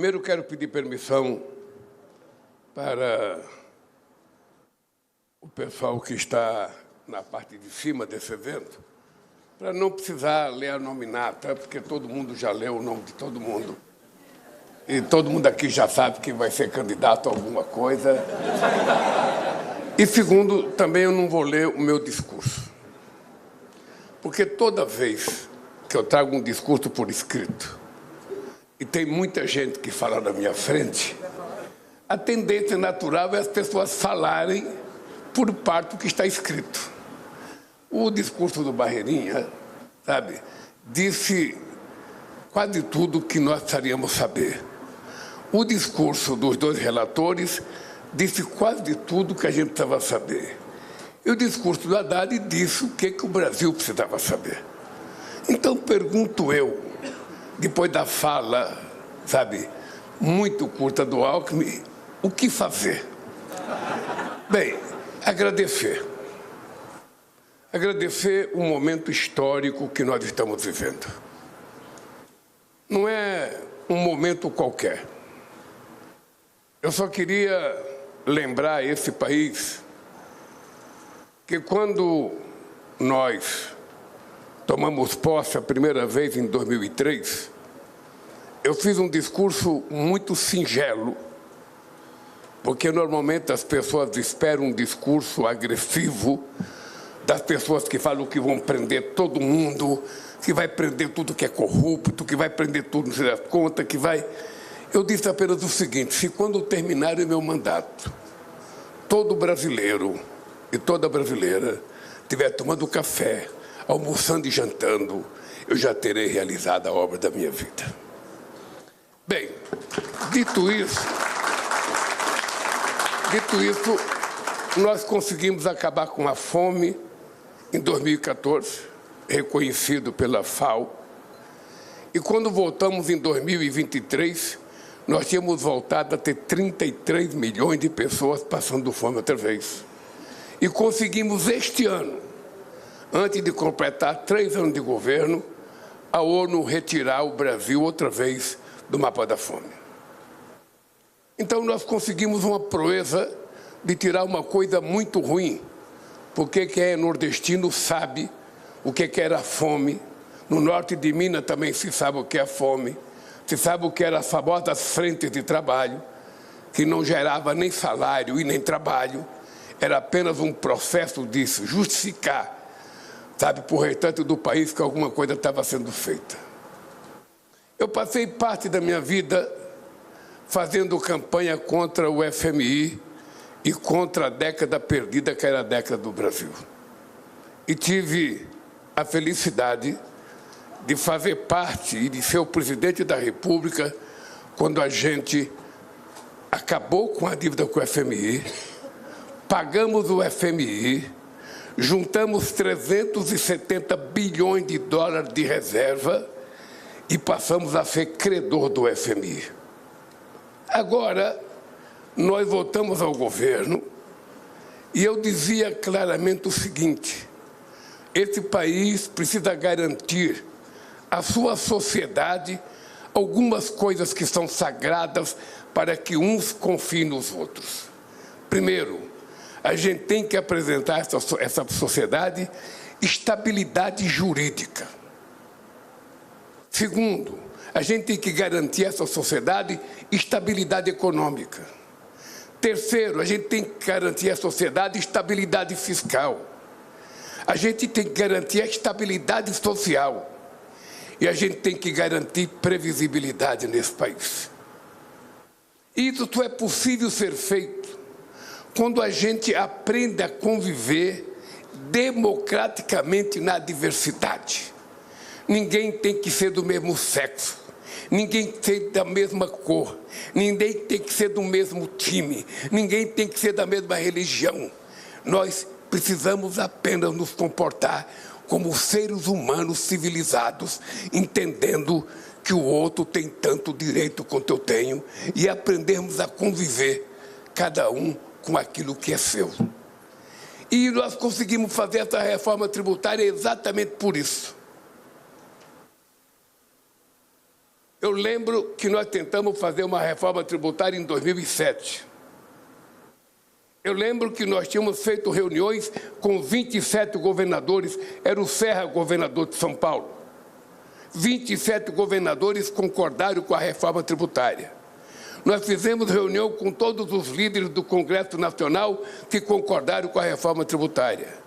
Primeiro, quero pedir permissão para o pessoal que está na parte de cima desse evento, para não precisar ler a nominata, porque todo mundo já leu o nome de todo mundo. E todo mundo aqui já sabe que vai ser candidato a alguma coisa. E segundo, também eu não vou ler o meu discurso. Porque toda vez que eu trago um discurso por escrito, e tem muita gente que fala na minha frente, a tendência natural é as pessoas falarem por parte do que está escrito. O discurso do Barreirinha, sabe, disse quase tudo que nós precisaríamos saber. O discurso dos dois relatores disse quase tudo que a gente precisava saber. E o discurso do Haddad disse o que o Brasil precisava saber. Então, pergunto eu, depois da fala, sabe, muito curta do Alckmin, o que fazer? Bem, agradecer. Agradecer o momento histórico que nós estamos vivendo. Não é um momento qualquer. Eu só queria lembrar a esse país que quando nós tomamos posse a primeira vez em 2003, eu fiz um discurso muito singelo, porque normalmente as pessoas esperam um discurso agressivo das pessoas que falam que vão prender todo mundo, que vai prender tudo que é corrupto, que vai prender tudo, não se dá conta, que vai... Eu disse apenas o seguinte: se quando terminar o meu mandato, todo brasileiro e toda brasileira estiver tomando café, almoçando e jantando, eu já terei realizado a obra da minha vida. Bem, dito isso, nós conseguimos acabar com a fome em 2014, reconhecido pela FAO, e quando voltamos em 2023, nós tínhamos voltado a ter 33 milhões de pessoas passando fome outra vez. E conseguimos este ano, antes de completar 3 anos de governo, a ONU retirar o Brasil outra vez do mapa da fome. Então nós conseguimos uma proeza de tirar uma coisa muito ruim, porque quem é nordestino sabe o que era a fome. No norte de Minas também se sabe o que é a fome, se sabe o que era as famosas frentes de trabalho, que não gerava nem salário e nem trabalho, era apenas um processo de justificar, sabe, por restante do país que alguma coisa estava sendo feita. Eu passei parte da minha vida fazendo campanha contra o FMI e contra a década perdida, que era a década do Brasil. E tive a felicidade de fazer parte e de ser o presidente da República quando a gente acabou com a dívida com o FMI, pagamos o FMI, juntamos 370 bilhões de dólares de reserva e passamos a ser credor do FMI. Agora, nós voltamos ao governo e eu dizia claramente o seguinte: esse país precisa garantir à sua sociedade algumas coisas que são sagradas para que uns confiem nos outros. Primeiro, a gente tem que apresentar a essa sociedade estabilidade jurídica. Segundo, a gente tem que garantir a essa sociedade estabilidade econômica. Terceiro, a gente tem que garantir à sociedade estabilidade fiscal. A gente tem que garantir a estabilidade social. E a gente tem que garantir previsibilidade nesse país. Isso só é possível ser feito quando a gente aprende a conviver democraticamente na diversidade. Ninguém tem que ser do mesmo sexo, ninguém tem que ser da mesma cor, ninguém tem que ser do mesmo time, ninguém tem que ser da mesma religião. Nós precisamos apenas nos comportar como seres humanos civilizados, entendendo que o outro tem tanto direito quanto eu tenho e aprendermos a conviver, cada um com aquilo que é seu. E nós conseguimos fazer essa reforma tributária exatamente por isso. Eu lembro que nós tentamos fazer uma reforma tributária em 2007. Eu lembro que nós tínhamos feito reuniões com 27 governadores, era o Serra governador de São Paulo. 27 governadores concordaram com a reforma tributária. Nós fizemos reunião com todos os líderes do Congresso Nacional que concordaram com a reforma tributária.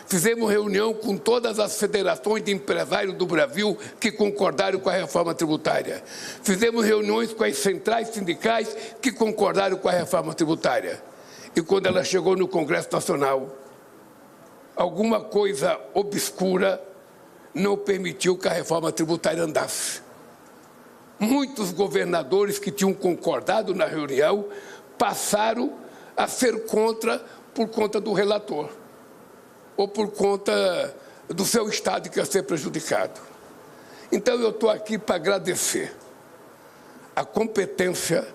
Fizemos reunião com todas as federações de empresários do Brasil que concordaram com a reforma tributária. Fizemos reuniões com as centrais sindicais que concordaram com a reforma tributária. E quando ela chegou no Congresso Nacional, alguma coisa obscura não permitiu que a reforma tributária andasse. Muitos governadores que tinham concordado na reunião passaram a ser contra por conta do relator, ou por conta do seu Estado que ia ser prejudicado. Então, eu estou aqui para agradecer a competência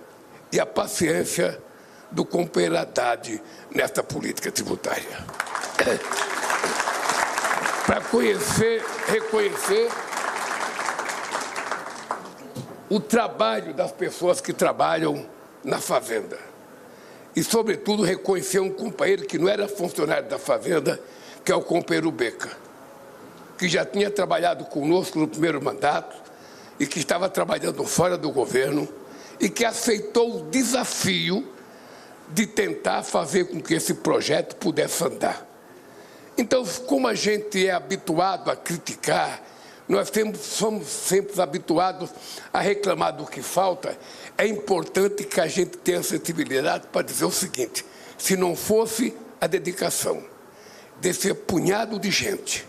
e a paciência do companheiro Haddad nesta política tributária. Para reconhecer o trabalho das pessoas que trabalham na Fazenda. E, sobretudo, reconhecer um companheiro que não era funcionário da Fazenda, que é o companheiro Beca, que já tinha trabalhado conosco no primeiro mandato e que estava trabalhando fora do governo e que aceitou o desafio de tentar fazer com que esse projeto pudesse andar. Então, como a gente é habituado a criticar, nós somos sempre habituados a reclamar do que falta, é importante que a gente tenha sensibilidade para dizer o seguinte: se não fosse a dedicação desse punhado de gente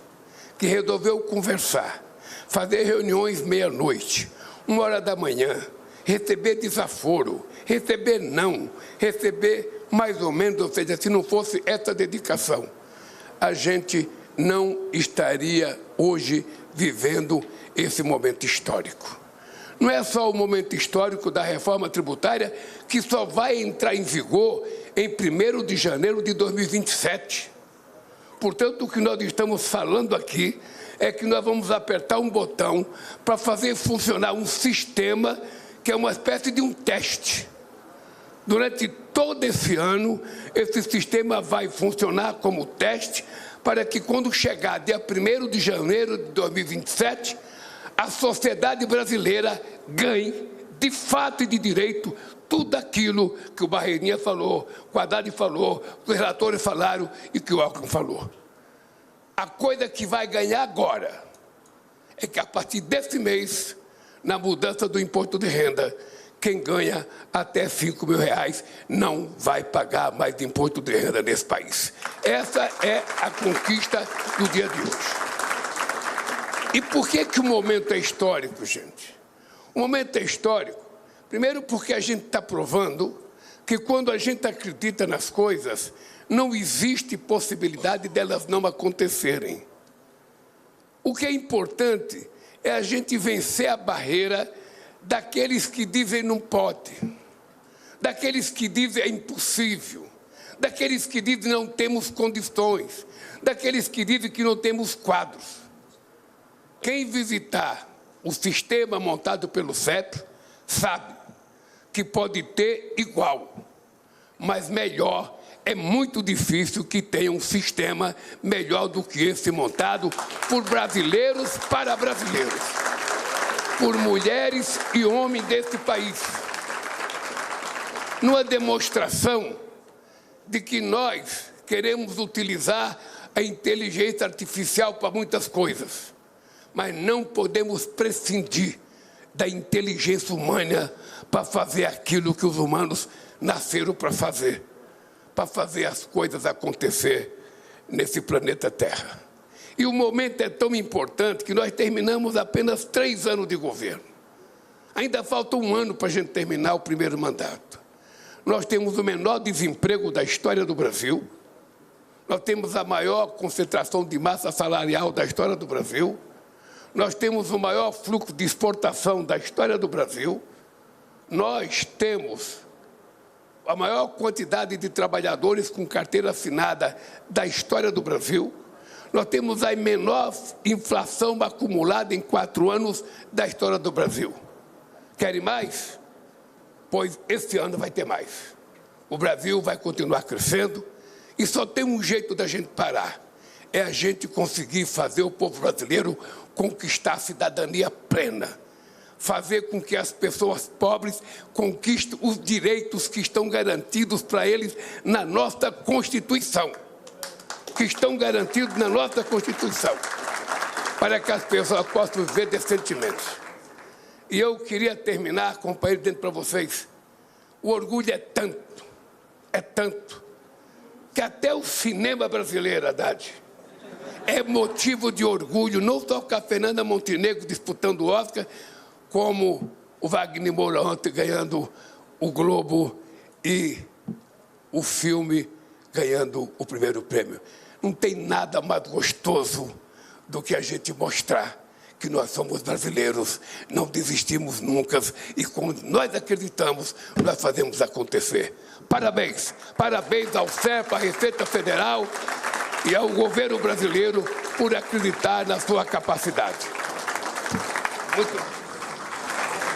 que resolveu conversar, fazer reuniões meia-noite, 1h da manhã, receber desaforo, receber não, receber mais ou menos, ou seja, se não fosse essa dedicação, a gente não estaria hoje vivendo esse momento histórico. Não é só o momento histórico da reforma tributária, que só vai entrar em vigor em 1º de janeiro de 2027. Portanto, o que nós estamos falando aqui é que nós vamos apertar um botão para fazer funcionar um sistema que é uma espécie de um teste. Durante todo esse ano, esse sistema vai funcionar como teste para que, quando chegar dia 1º de janeiro de 2027, a sociedade brasileira ganhe, de fato e de direito, tudo aquilo que o Barreirinha falou, que o Haddad falou, que os relatores falaram e que o Alckmin falou. A coisa que vai ganhar agora é que, a partir desse mês, na mudança do imposto de renda, quem ganha até R$5.000 não vai pagar mais de imposto de renda nesse país. Essa é a conquista do dia de hoje. E por que o momento é histórico, gente? O momento é histórico, primeiro porque a gente está provando que, quando a gente acredita nas coisas, não existe possibilidade delas não acontecerem. O que é importante é a gente vencer a barreira daqueles que dizem não pode, daqueles que dizem é impossível, daqueles que dizem não temos condições, daqueles que dizem que não temos quadros. Quem visitar o sistema montado pelo CEP sabe que pode ter igual, mas melhor. É muito difícil que tenha um sistema melhor do que esse montado por brasileiros para brasileiros, por mulheres e homens desse país. Numa demonstração de que nós queremos utilizar a inteligência artificial para muitas coisas, mas não podemos prescindir da inteligência humana para fazer aquilo que os humanos nasceram para fazer as coisas acontecer nesse planeta Terra. E o momento é tão importante que nós terminamos apenas 3 anos de governo. Ainda falta 1 ano para a gente terminar o primeiro mandato. Nós temos o menor desemprego da história do Brasil, nós temos a maior concentração de massa salarial da história do Brasil, nós temos o maior fluxo de exportação da história do Brasil, nós temos a maior quantidade de trabalhadores com carteira assinada da história do Brasil, nós temos a menor inflação acumulada em 4 anos da história do Brasil. Querem mais? Pois este ano vai ter mais. O Brasil vai continuar crescendo e só tem um jeito da gente parar. É a gente conseguir fazer o povo brasileiro conquistar a cidadania plena. Fazer com que as pessoas pobres conquistem os direitos que estão garantidos para eles na nossa Constituição. Que estão garantidos na nossa Constituição. Para que as pessoas possam viver decentemente. E eu queria terminar, companheiro, dizendo para vocês, o orgulho é tanto, que até o cinema brasileiro, Haddad, é motivo de orgulho, não só com a Fernanda Montenegro disputando o Oscar, como o Wagner Moura ontem ganhando o Globo e o filme ganhando o primeiro prêmio. Não tem nada mais gostoso do que a gente mostrar que nós somos brasileiros, não desistimos nunca e quando nós acreditamos, nós fazemos acontecer. Parabéns, parabéns ao CEPA, à Receita Federal e ao governo brasileiro por acreditar na sua capacidade. Muito bem.